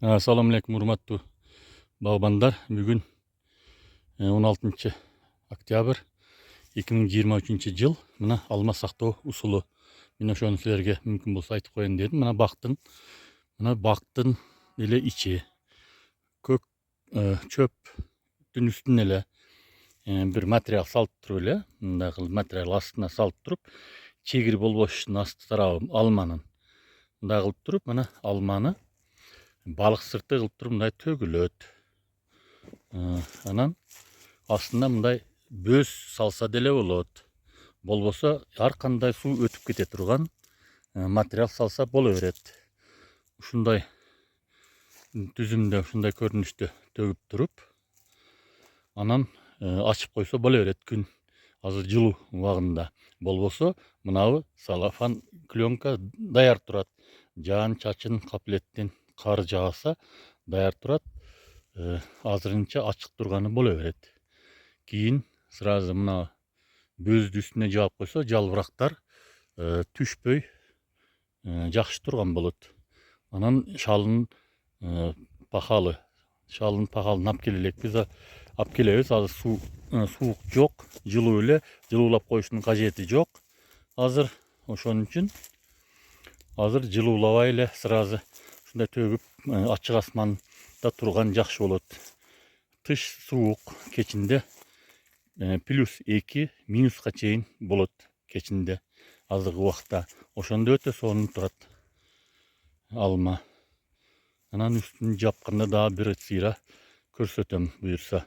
Assalamu alaikum урматтуу багбандар. Бүгүн 16 октябрь 2023 жыл. Мына алма сактоо усулу. Мен ошону силерге мүмкүн болсо айтып коеюн дедим. Мына бактын эле ичи көк чөптүн үстүнө эле бир материал салып туруп эле, мындай кылып материал астына салып туруп, чегир болбош үчүн асты тарабы алманын мындай кылып туруп, мына алманы балык сырты кылып туруп мындай төгүлөт. Анан астына мындай бөз салса деле болот. Болбосо ар кандай суу өтүп кете турган материал салса боло берет. Ушундай түзүмдө, ушундай көрүнүштө төгүп туруп, анан ачып койсо боло берет күн азыр жылуу убагында. Болбосо мынабы салафан пленка даяр турат. Жаан чачын капелеттен кар жааса даяр турат. Азырынча ачык турганы боло берет. Кийин сразу мына бөздү үстүнө жаап койсо жалбырактар түшпөй жакшы турган болот. Анан шалын пахалы шалын алып келелекпиз. Алып келебиз. Азыр суук жок, жылуу эле, жылуулап коюштун кажети жок. Азыр ошон үчүн азыр жылуулабай эле сразу ушундай төгүп ачык асманда турган жакшы болот. Тыш суук, кечинде +2 минуска чейин болот кечинде азыркы убакта. Ошондо өтө сонун турат алма. Анан үстүн жапканда дагы бир сыйра көрсөтөм буюрса.